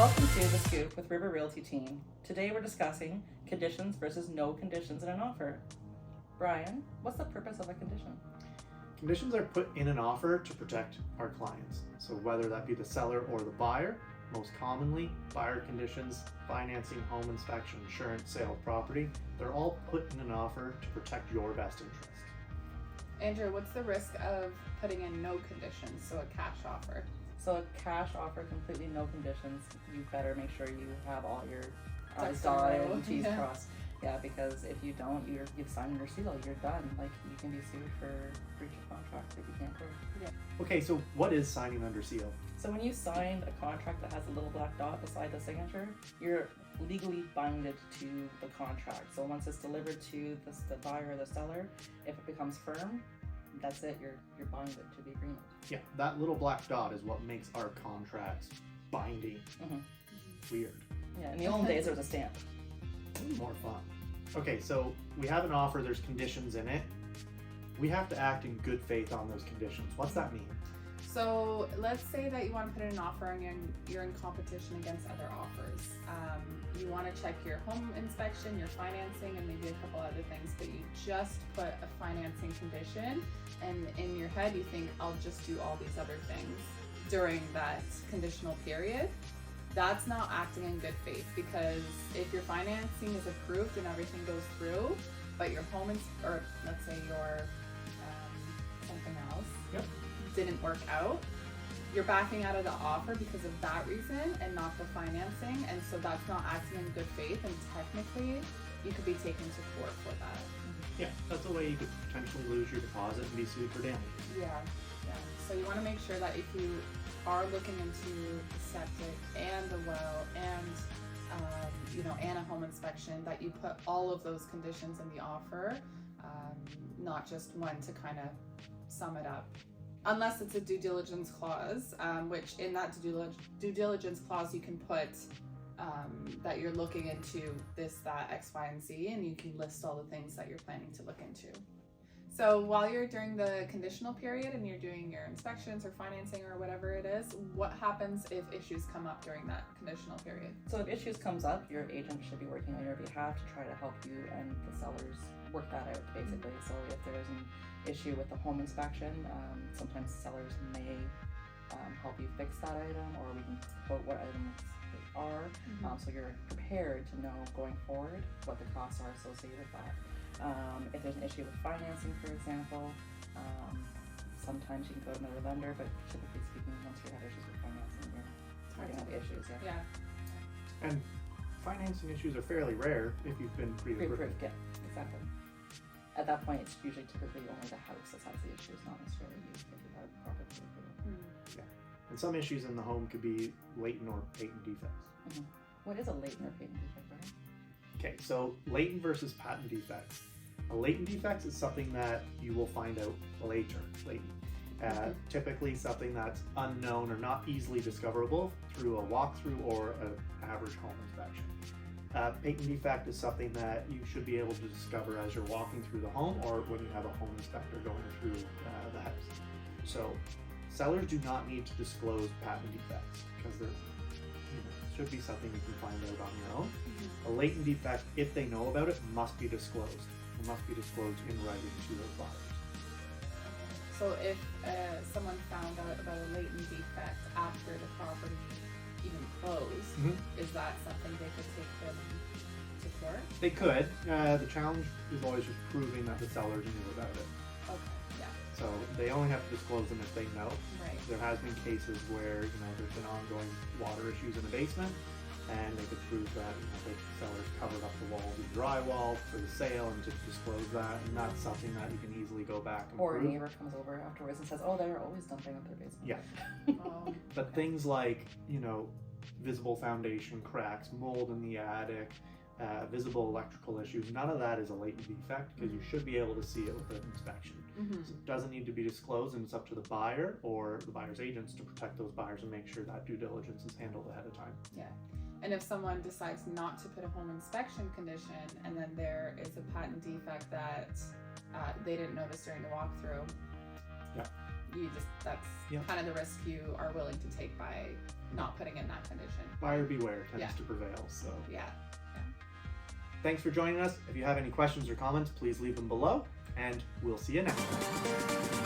Welcome to The Scoop with River Realty Team. Today we're discussing conditions versus no conditions in an offer. Brian, what's the purpose of a condition? Conditions are put in an offer to protect our clients. So whether that be the seller or the buyer, most commonly, buyer conditions, financing, home inspection, insurance, sale of property, they're all put in an offer to protect your best interest. Andrew, what's the risk of putting in no conditions, so a cash offer? So a cash offer, completely no conditions, you better make sure you have all your I's Ducks in a dotted row. and T's Yeah. crossed. Yeah, because if you don't, you've signed your seal, you're done. Like, you can be sued for breach of contract if you can't prove. Yeah. Okay, so what is signing under seal? So when you sign a contract that has a little black dot beside the signature, you're legally binded to the contract. So once it's delivered to the buyer or the seller, if it becomes firm, that's it. You're binded to the agreement. Yeah, that little black dot is what makes our contracts binding. Weird. Yeah, in the old days there was a stamp. More fun. Okay, so we have an offer, there's conditions in it. We have to act in good faith on those conditions. What's that mean? So let's say that you want to put in an offer and you're in competition against other offers. You want to check your home inspection, your financing, and maybe a couple other things, but you just put a financing condition, and in your head you think, I'll just do all these other things during that conditional period. That's not acting in good faith, because if your financing is approved and everything goes through, but your home or let's say your something else didn't work out, you're backing out of the offer because of that reason and not the financing, and so that's not acting in good faith, and technically you could be taken to court for that. Yeah, that's a way you could potentially lose your deposit and be sued for damages. Yeah. So you want to make sure that if you are looking into the septic and the well and and a home inspection, that you put all of those conditions in the offer, not just one to kind of sum it up. Unless it's a due diligence clause, which in that due diligence clause you can put that you're looking into this, that, X, Y, and Z, and you can list all the things that you're planning to look into. So while you're during the conditional period and you're doing your inspections or financing or whatever it is, what happens if issues come up during that conditional period? So if issues comes up, your agent should be working on your behalf to try to help you and the sellers work that out, basically. So if there's an issue with the home inspection, sometimes sellers may help you fix that item, or we can quote what items they are. So you're prepared to know going forward what the costs are associated with that. If there's an issue with financing, for example, sometimes you can go to another vendor, but typically speaking, once you have issues with financing, you're going to have issues. Yeah. And financing issues are fairly rare if you've been pre-approved. Pre-approved, yeah, exactly. At that point, it's usually typically only the house that has the issues, not necessarily you if you have proper pre-approval. Yeah. And some issues in the home could be latent or patent defects. What is a latent or patent defect, Brian? Okay, so latent versus patent defects. A latent defect is something that you will find out later. Typically something that's unknown or not easily discoverable through a walkthrough or an average home inspection. Patent defect is something that you should be able to discover as you're walking through the home or when you have a home inspector going through the house. So sellers do not need to disclose patent defects because they're should be something you can find out on your own. A latent defect, if they know about it, must be disclosed. It must be disclosed in writing to those buyers. So if someone found out about a latent defect after the property even closed, is that something they could take them to court? They could. The challenge is always just proving that the sellers knew about it. Okay, yeah. So they only have to disclose them if they know. Right. There has been cases where there's been ongoing water issues in the basement, and they could prove that the sellers covered up the walls with drywall for the sale and just disclose that, and that's something that you can easily go back and Or prove. a neighbor comes over afterwards and says, oh, they're always dumping up their basement. Yeah. But Okay. things like, visible foundation cracks, mold in the attic, visible electrical issues, none of that is a latent defect because you should be able to see it with an inspection. So it doesn't need to be disclosed, and it's up to the buyer or the buyer's agents to protect those buyers and make sure that due diligence is handled ahead of time. Yeah. And if someone decides not to put a home inspection condition and then there is a patent defect that they didn't notice during the walkthrough, that's Yep. kind of the risk you are willing to take by not putting in that condition. Buyer beware tends Yeah. to prevail. So Yeah. thanks for joining us. If you have any questions or comments, please leave them below, and we'll see you next time.